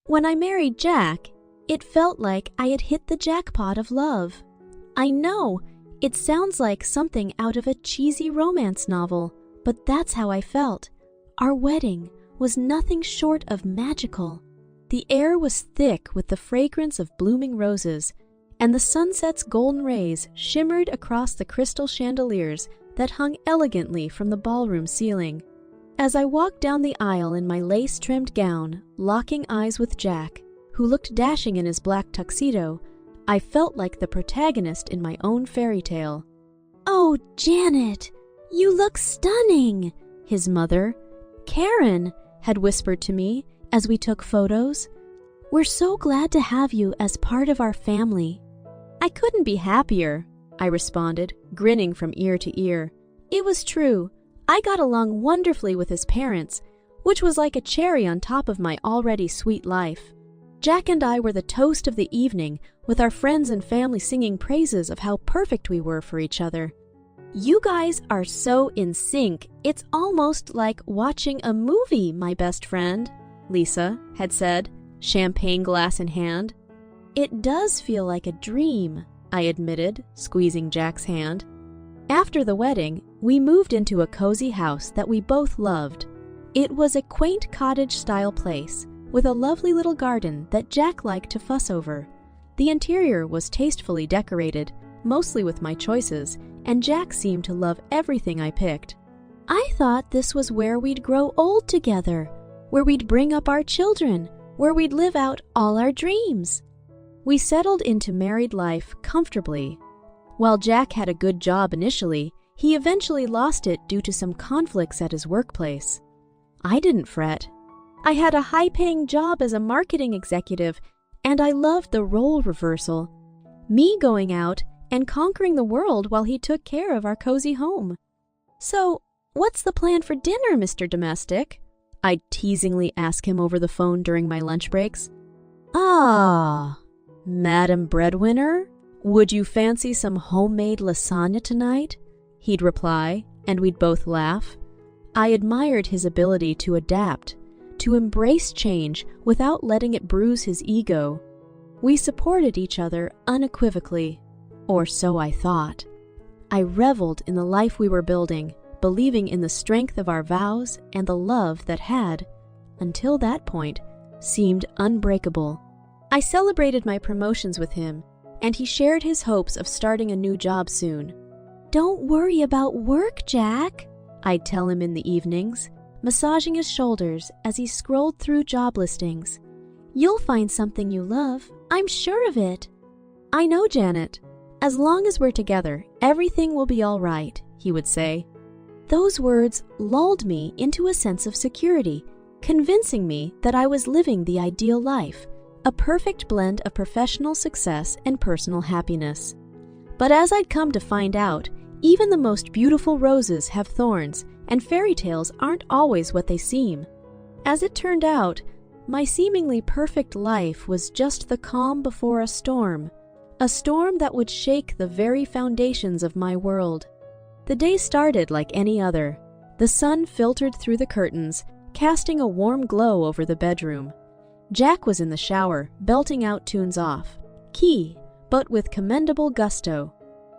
When I married Jack, it felt like I had hit the jackpot of love. I know, it sounds like something out of a cheesy romance novel, but that's how I felt. Our wedding was nothing short of magical. The air was thick with the fragrance of blooming roses, and the sunset's golden rays shimmered across the crystal chandeliers that hung elegantly from the ballroom ceiling. As I walked down the aisle in my lace-trimmed gown, locking eyes with Jack, who looked dashing in his black tuxedo, I felt like the protagonist in my own fairy tale. "Oh, Janet, you look stunning," his mother, Karen, had whispered to me as we took photos. "We're so glad to have you as part of our family." "I couldn't be happier," I responded, grinning from ear to ear. It was true. I got along wonderfully with his parents, which was like a cherry on top of my already sweet life. Jack and I were the toast of the evening, with our friends and family singing praises of how perfect we were for each other. "You guys are so in sync, it's almost like watching a movie, my best friend," Lisa had said, champagne glass in hand. "It does feel like a dream," I admitted, squeezing Jack's hand. After the wedding, we moved into a cozy house that we both loved. It was a quaint cottage-style place, with a lovely little garden that Jack liked to fuss over. The interior was tastefully decorated, mostly with my choices, and Jack seemed to love everything I picked. "I thought this was where we'd grow old together, where we'd bring up our children, where we'd live out all our dreams." We settled into married life comfortably. While Jack had a good job initially, he eventually lost it due to some conflicts at his workplace. I didn't fret. I had a high-paying job as a marketing executive, and I loved the role reversal. Me going out and conquering the world while he took care of our cozy home. "So, what's the plan for dinner, Mr. Domestic?" I'd teasingly ask him over the phone during my lunch breaks. "Ah, Madam Breadwinner, would you fancy some homemade lasagna tonight?" He'd reply, and we'd both laugh. I admired his ability to adapt, to embrace change without letting it bruise his ego. We supported each other unequivocally, or so I thought. I reveled in the life we were building, believing in the strength of our vows and the love that had, until that point, seemed unbreakable. I celebrated my promotions with him, and he shared his hopes of starting a new job soon. "Don't worry about work, Jack," I'd tell him in the evenings, massaging his shoulders as he scrolled through job listings. "You'll find something you love, I'm sure of it." "I know, Janet. As long as we're together, everything will be all right," he would say. Those words lulled me into a sense of security, convincing me that I was living the ideal life, a perfect blend of professional success and personal happiness. But as I'd come to find out, even the most beautiful roses have thorns, and fairy tales aren't always what they seem. As it turned out, my seemingly perfect life was just the calm before a storm that would shake the very foundations of my world. The day started like any other. The sun filtered through the curtains, casting a warm glow over the bedroom. Jack was in the shower, belting out tunes off, key, but with commendable gusto.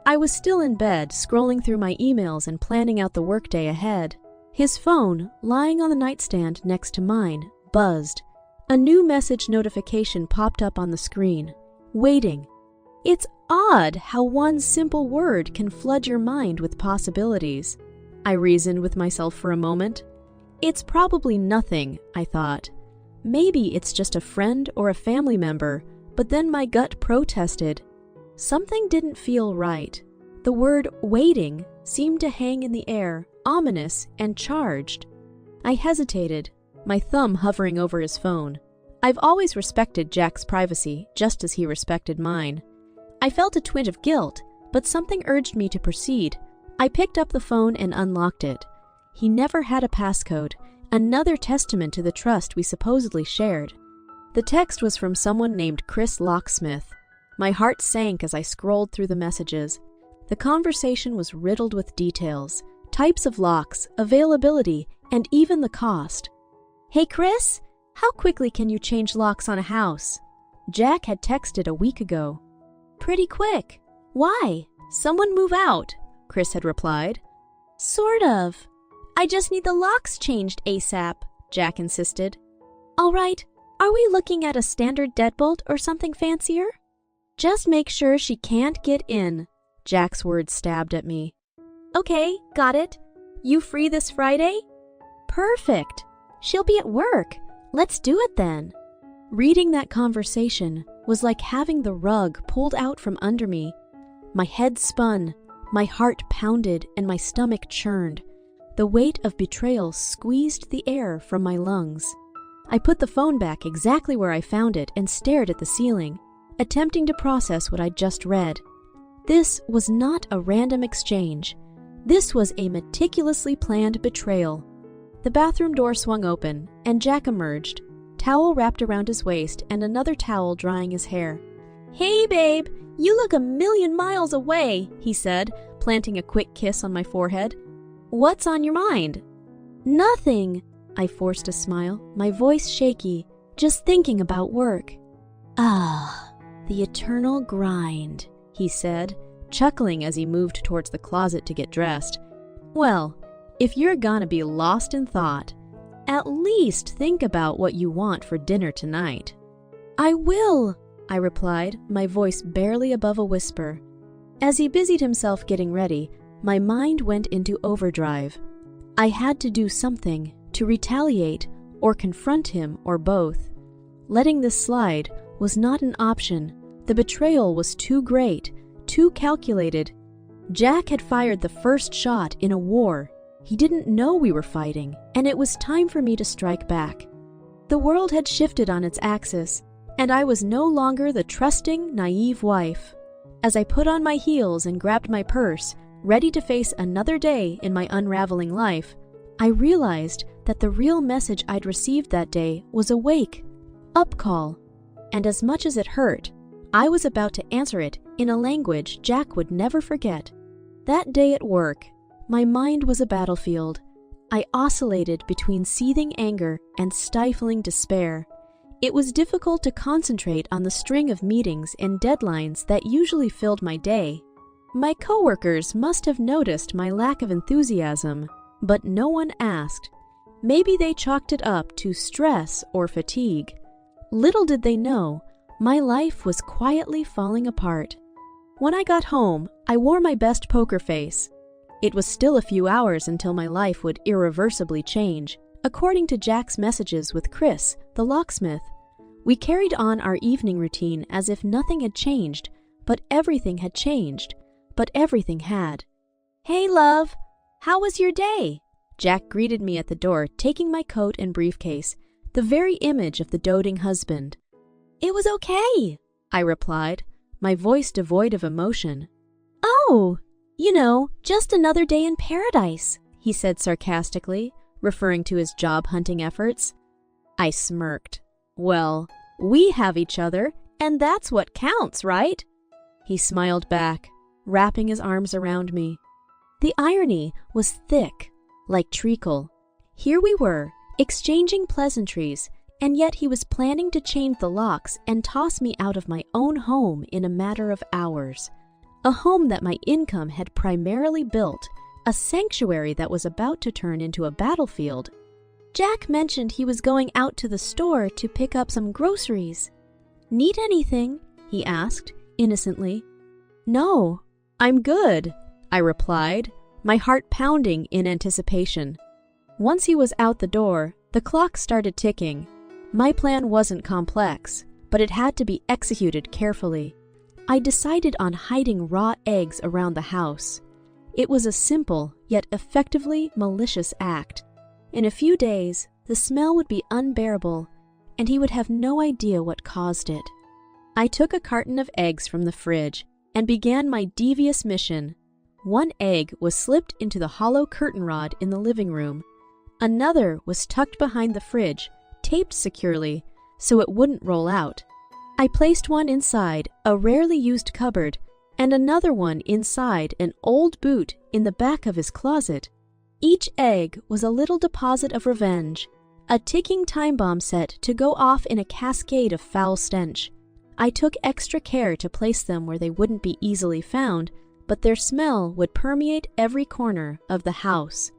I was still in bed, scrolling through my emails and planning out the workday ahead. His phone, lying on the nightstand next to mine, buzzed. A new message notification popped up on the screen. Waiting. It's odd how one simple word can flood your mind with possibilities. I reasoned with myself for a moment. It's probably nothing, I thought. Maybe it's just a friend or a family member, but then my gut protested. Something didn't feel right. The word waiting seemed to hang in the air, ominous and charged. I hesitated, my thumb hovering over his phone. I've always respected Jack's privacy, just as he respected mine. I felt a twinge of guilt, but something urged me to proceed. I picked up the phone and unlocked it. He never had a passcode, another testament to the trust we supposedly shared. The text was from someone named Chris Locksmith. My heart sank as I scrolled through the messages. The conversation was riddled with details, types of locks, availability, and even the cost. "Hey Chris, How quickly can you change locks on a house? Jack had texted a week ago. Pretty quick. Why? Someone move out, Chris had replied. Sort of. I just need the locks changed ASAP, Jack insisted. All right, are we looking at a standard deadbolt or something fancier? Just make sure she can't get in, Jack's words stabbed at me. Okay, got it. You free this Friday? Perfect. She'll be at work. Let's do it then. Reading that conversation was like having the rug pulled out from under me. My head spun, my heart pounded, and my stomach churned. The weight of betrayal squeezed the air from my lungs. I put the phone back exactly where I found it and stared at the ceiling, attempting to process what I'd just read. This was not a random exchange. This was a meticulously planned betrayal. The bathroom door swung open, and Jack emerged, towel wrapped around his waist and another towel drying his hair. Hey, babe, you look a million miles away, he said, planting a quick kiss on my forehead. What's on your mind? Nothing, I forced a smile, my voice shaky, just thinking about work. Ah, the eternal grind, he said, chuckling as he moved towards the closet to get dressed. Well, if you're gonna be lost in thought, at least think about what you want for dinner tonight. I will, I replied, my voice barely above a whisper. As he busied himself getting ready, my mind went into overdrive. I had to do something, to retaliate, or confront him, or both. Letting this slide was not an option. The betrayal was too great, too calculated. Jack had fired the first shot in a war. He didn't know we were fighting, and it was time for me to strike back. The world had shifted on its axis, and I was no longer the trusting, naive wife. As I put on my heels and grabbed my purse, ready to face another day in my unraveling life, I realized that the real message I'd received that day was a wake-up call. And as much as it hurt, I was about to answer it in a language Jack would never forget. That day at work, my mind was a battlefield. I oscillated between seething anger and stifling despair. It was difficult to concentrate on the string of meetings and deadlines that usually filled my day. My coworkers must have noticed my lack of enthusiasm, but no one asked. Maybe they chalked it up to stress or fatigue. Little did they know, my life was quietly falling apart. When I got home, I wore my best poker face. It was still a few hours until my life would irreversibly change, according to Jack's messages with Chris, the locksmith. We carried on our evening routine as if nothing had changed, but everything had changed. But everything had. Hey, love, how was your day? Jack greeted me at the door, taking my coat and briefcase, the very image of the doting husband. It was okay, I replied, my voice devoid of emotion. Oh, just another day in paradise, he said sarcastically, referring to his job hunting efforts. I smirked. Well, we have each other, and that's what counts, right? He smiled back, wrapping his arms around me. The irony was thick, like treacle. Here we were, exchanging pleasantries, and yet he was planning to change the locks and toss me out of my own home in a matter of hours. A home that my income had primarily built, a sanctuary that was about to turn into a battlefield. Jack mentioned he was going out to the store to pick up some groceries. Need anything? He asked, innocently. No, I'm good, I replied, my heart pounding in anticipation. Once he was out the door, the clock started ticking. My plan wasn't complex, but it had to be executed carefully. I decided on hiding raw eggs around the house. It was a simple, yet effectively malicious act. In a few days, the smell would be unbearable, and he would have no idea what caused it. I took a carton of eggs from the fridge and began my devious mission. One egg was slipped into the hollow curtain rod in the living room. Another was tucked behind the fridge, taped securely, so it wouldn't roll out. I placed one inside a rarely used cupboard and another one inside an old boot in the back of his closet. Each egg was a little deposit of revenge, A ticking time bomb set to go off in a cascade of foul stench. I took extra care to place them where they wouldn't be easily found, but their smell would permeate every corner of the house.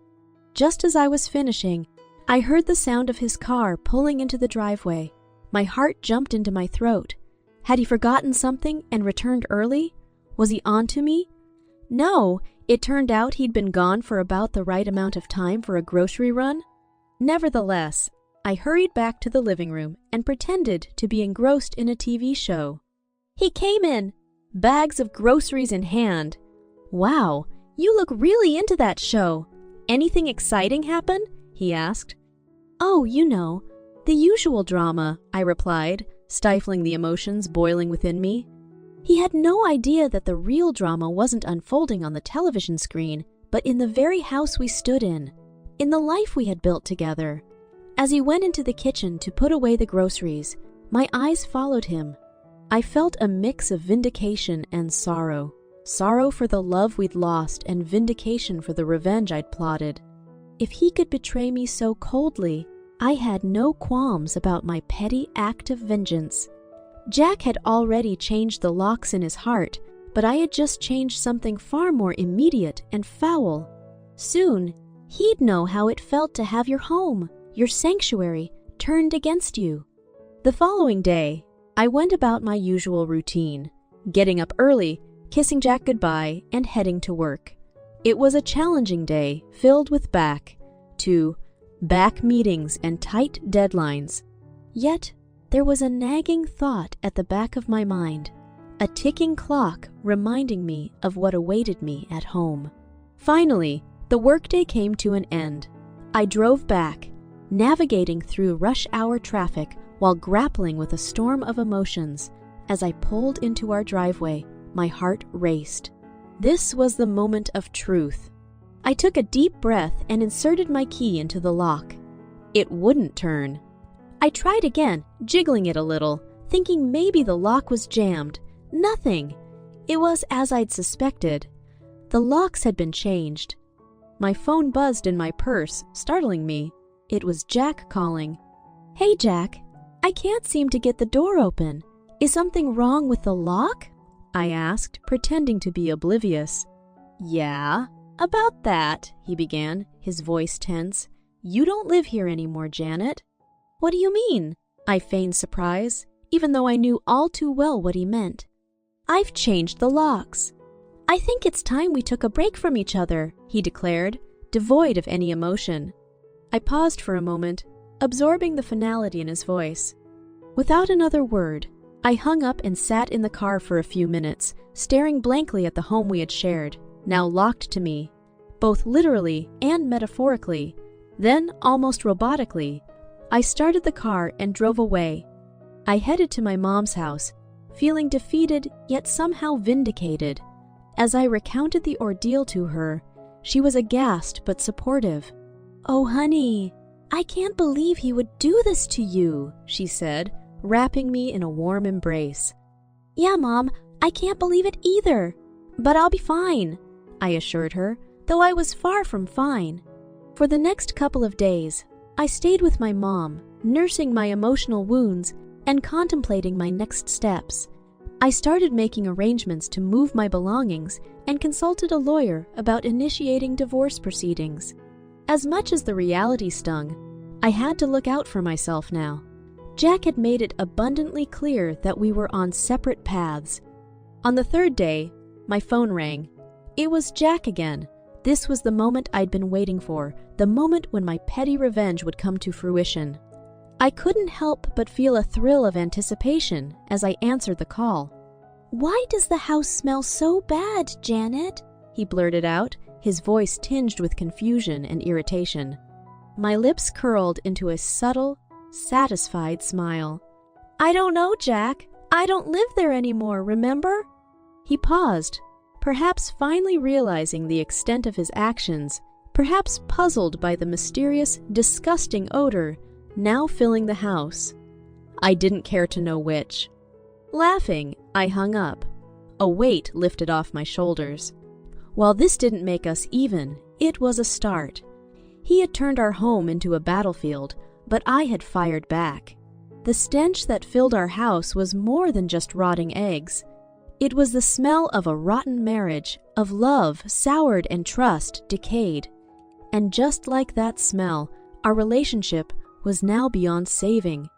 Just as I was finishing, I heard the sound of his car pulling into the driveway. My heart jumped into my throat. Had he forgotten something and returned early? Was he on to me? No, it turned out he'd been gone for about the right amount of time for a grocery run. Nevertheless, I hurried back to the living room and pretended to be engrossed in a TV show. He came in, bags of groceries in hand. "Wow, you look really into that show. Anything exciting happen?" he asked. "Oh, the usual drama," I replied, stifling the emotions boiling within me. He had no idea that the real drama wasn't unfolding on the television screen, but in the very house we stood in the life we had built together. As he went into the kitchen to put away the groceries, my eyes followed him. I felt a mix of vindication and sorrow. Sorrow for the love we'd lost and vindication for the revenge I'd plotted. If he could betray me so coldly, I had no qualms about my petty act of vengeance. Jack had already changed the locks in his heart, but I had just changed something far more immediate and foul. Soon, he'd know how it felt to have your home, your sanctuary, turned against you. The following day, I went about my usual routine, getting up early, kissing Jack goodbye, and heading to work. It was a challenging day, filled with back meetings and tight deadlines. Yet, there was a nagging thought at the back of my mind, a ticking clock reminding me of what awaited me at home. Finally, the workday came to an end. I drove back, navigating through rush hour traffic while grappling with a storm of emotions. As I pulled into our driveway, my heart raced. This was the moment of truth. I took a deep breath and inserted my key into the lock. It wouldn't turn. I tried again, jiggling it a little, thinking maybe the lock was jammed. Nothing. It was as I'd suspected. The locks had been changed. My phone buzzed in my purse, startling me. It was Jack calling. "Hey, Jack. I can't seem to get the door open. Is something wrong with the lock?" I asked, pretending to be oblivious. "Yeah, about that," he began, his voice tense. "You don't live here anymore, Janet." "What do you mean?" I feigned surprise, even though I knew all too well what he meant. "I've changed the locks." "I think it's time we took a break from each other," he declared, devoid of any emotion. I paused for a moment, absorbing the finality in his voice. Without another word, I hung up and sat in the car for a few minutes, staring blankly at the home we had shared, now locked to me, both literally and metaphorically. Then, almost robotically, I started the car and drove away. I headed to my mom's house, feeling defeated yet somehow vindicated. As I recounted the ordeal to her, she was aghast but supportive. "Oh, honey, I can't believe he would do this to you," she said, wrapping me in a warm embrace. "Yeah, Mom, I can't believe it either. But I'll be fine," I assured her, though I was far from fine. For the next couple of days, I stayed with my mom, nursing my emotional wounds and contemplating my next steps. I started making arrangements to move my belongings and consulted a lawyer about initiating divorce proceedings. As much as the reality stung, I had to look out for myself now. Jack had made it abundantly clear that we were on separate paths. On the third day, my phone rang. It was Jack again. This was the moment I'd been waiting for, the moment when my petty revenge would come to fruition. I couldn't help but feel a thrill of anticipation as I answered the call. "Why does the house smell so bad, Janet?" he blurted out, his voice tinged with confusion and irritation. My lips curled into a subtle, satisfied smile. "I don't know, Jack. I don't live there anymore, remember?" He paused, perhaps finally realizing the extent of his actions, perhaps puzzled by the mysterious, disgusting odor now filling the house. I didn't care to know which. Laughing, I hung up. A weight lifted off my shoulders. While this didn't make us even, it was a start. He had turned our home into a battlefield, but I had fired back. The stench that filled our house was more than just rotting eggs. It was the smell of a rotten marriage, of love soured and trust decayed. And just like that smell, our relationship was now beyond saving.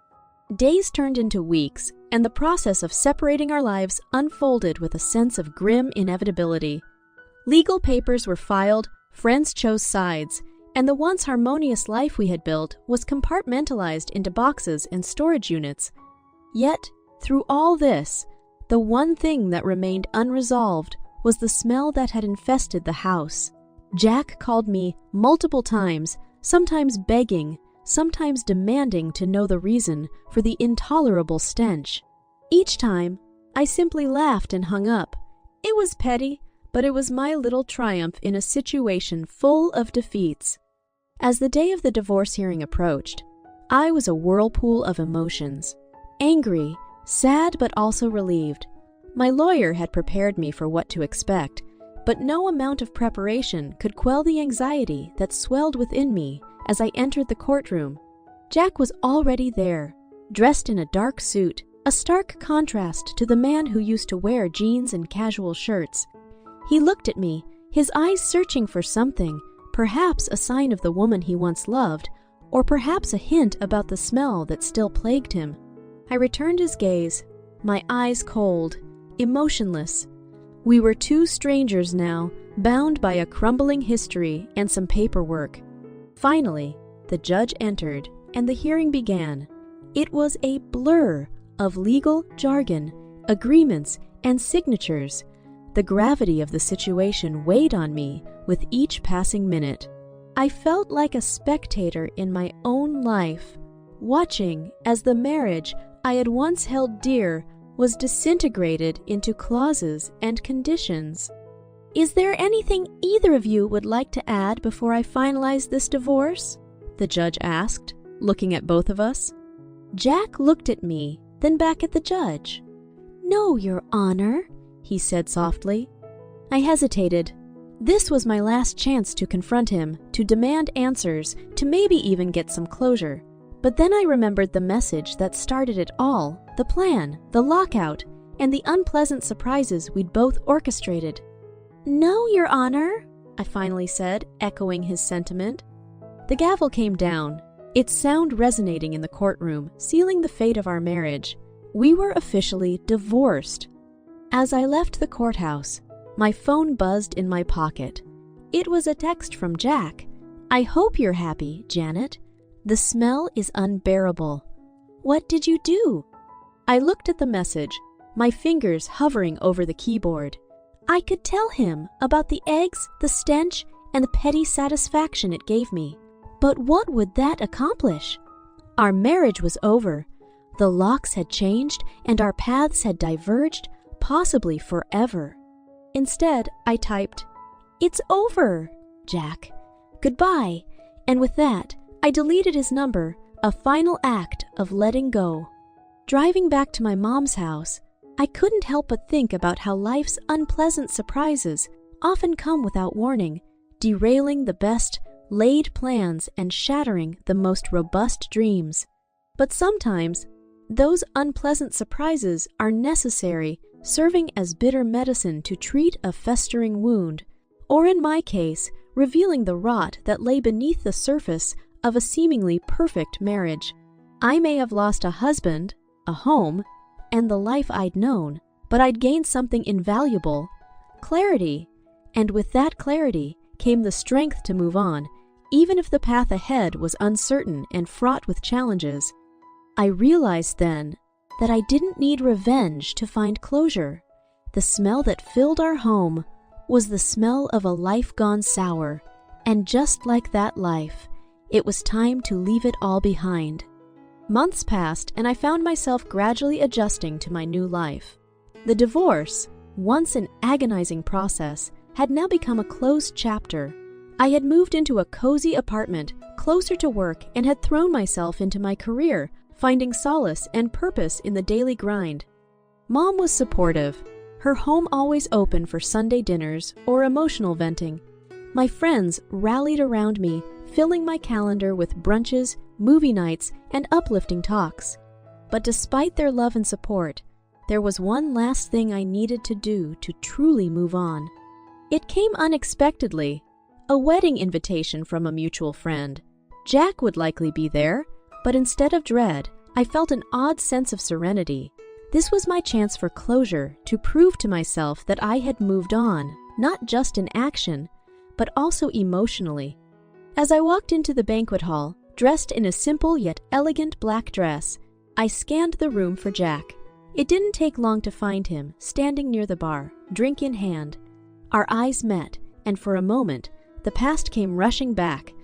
Days turned into weeks, and the process of separating our lives unfolded with a sense of grim inevitability. Legal papers were filed, friends chose sides, and the once harmonious life we had built was compartmentalized into boxes and storage units. Yet, through all this, the one thing that remained unresolved was the smell that had infested the house. Jack called me multiple times, sometimes begging, sometimes demanding to know the reason for the intolerable stench. Each time, I simply laughed and hung up. It was petty, but it was my little triumph in a situation full of defeats. As the day of the divorce hearing approached, I was a whirlpool of emotions. Angry, sad, but also relieved. My lawyer had prepared me for what to expect, but no amount of preparation could quell the anxiety that swelled within me as I entered the courtroom. Jack was already there, dressed in a dark suit, a stark contrast to the man who used to wear jeans and casual shirts. He looked at me, his eyes searching for something, perhaps a sign of the woman he once loved, or perhaps a hint about the smell that still plagued him. I returned his gaze, my eyes cold, emotionless. We were two strangers now, bound by a crumbling history and some paperwork. Finally, the judge entered, and the hearing began. It was a blur of legal jargon, agreements, and signatures. The gravity of the situation weighed on me with each passing minute. I felt like a spectator in my own life, watching as the marriage I had once held dear was disintegrated into clauses and conditions. "Is there anything either of you would like to add before I finalize this divorce?" the judge asked, looking at both of us. Jack looked at me, then back at the judge. "No, Your Honor," he said softly. I hesitated. This was my last chance to confront him, to demand answers, to maybe even get some closure. But then I remembered the message that started it all, the plan, the lockout, and the unpleasant surprises we'd both orchestrated. "No, Your Honor," I finally said, echoing his sentiment. The gavel came down, its sound resonating in the courtroom, sealing the fate of our marriage. We were officially divorced. As I left the courthouse, my phone buzzed in my pocket. It was a text from Jack. "I hope you're happy, Janet. The smell is unbearable. What did you do?" I looked at the message, my fingers hovering over the keyboard. I could tell him about the eggs, the stench, and the petty satisfaction it gave me. But what would that accomplish? Our marriage was over. The locks had changed, and our paths had diverged, possibly forever. Instead, I typed, "It's over, Jack. Goodbye." And with that, I deleted his number, a final act of letting go. Driving back to my mom's house, I couldn't help but think about how life's unpleasant surprises often come without warning, derailing the best laid plans and shattering the most robust dreams. But sometimes, those unpleasant surprises are necessary, serving as bitter medicine to treat a festering wound, or in my case, revealing the rot that lay beneath the surface of a seemingly perfect marriage. I may have lost a husband, a home, and the life I'd known, but I'd gained something invaluable, clarity, and with that clarity came the strength to move on, even if the path ahead was uncertain and fraught with challenges. I realized then that I didn't need revenge to find closure. The smell that filled our home was the smell of a life gone sour, and just like that life, it was time to leave it all behind. Months passed, and I found myself gradually adjusting to my new life. The divorce, once an agonizing process, had now become a closed chapter. I had moved into a cozy apartment, closer to work, and had thrown myself into my career, finding solace and purpose in the daily grind. Mom was supportive, her home always open for Sunday dinners or emotional venting. My friends rallied around me, filling my calendar with brunches, movie nights, and uplifting talks. But despite their love and support, there was one last thing I needed to do to truly move on. It came unexpectedly, a wedding invitation from a mutual friend. Jack would likely be there, but instead of dread, I felt an odd sense of serenity. This was my chance for closure, to prove to myself that I had moved on, not just in action, but also emotionally. As I walked into the banquet hall, dressed in a simple yet elegant black dress, I scanned the room for Jack. It didn't take long to find him, standing near the bar, drink in hand. Our eyes met, and for a moment, the past came rushing back,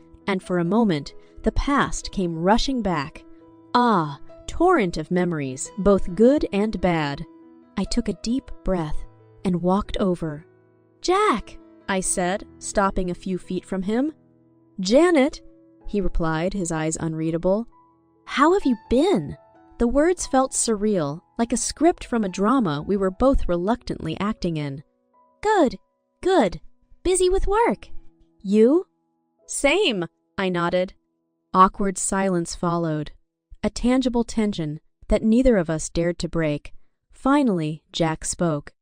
Ah, torrent of memories, both good and bad. I took a deep breath and walked over. "Jack," I said, stopping a few feet from him. "Janet," he replied, his eyes unreadable. "How have you been?" The words felt surreal, like a script from a drama we were both reluctantly acting in. "Good, good. Busy with work. You?" "Same," I nodded. Awkward silence followed, a tangible tension that neither of us dared to break. Finally, Jack spoke.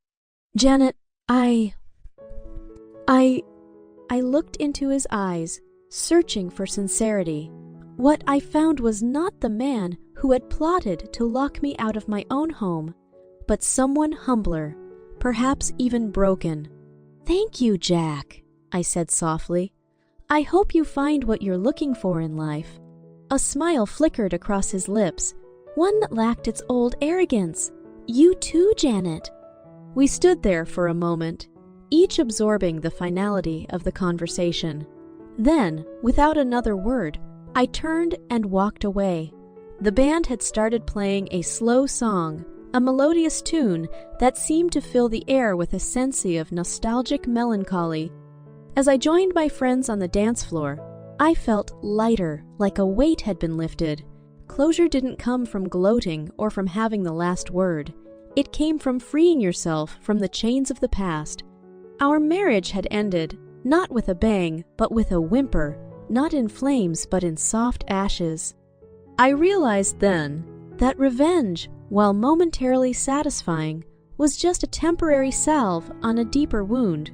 "Janet, I looked into his eyes, searching for sincerity. What I found was not the man who had plotted to lock me out of my own home, but someone humbler, perhaps even broken. "Thank you, Jack," I said softly. "I hope you find what you're looking for in life." A smile flickered across his lips, one that lacked its old arrogance. "You too, Janet." We stood there for a moment, each absorbing the finality of the conversation. Then, without another word, I turned and walked away. The band had started playing a slow song, a melodious tune that seemed to fill the air with a sense of nostalgic melancholy. As I joined my friends on the dance floor, I felt lighter, like a weight had been lifted. Closure didn't come from gloating or from having the last word. It came from freeing yourself from the chains of the past. Our marriage had ended, not with a bang, but with a whimper, not in flames, but in soft ashes. I realized then that revenge, while momentarily satisfying, was just a temporary salve on a deeper wound.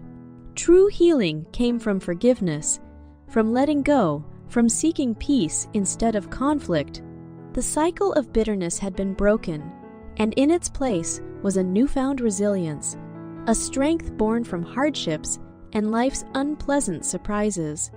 True healing came from forgiveness, from letting go, from seeking peace instead of conflict. The cycle of bitterness had been broken, and in its place was a newfound resilience, a strength born from hardships and life's unpleasant surprises.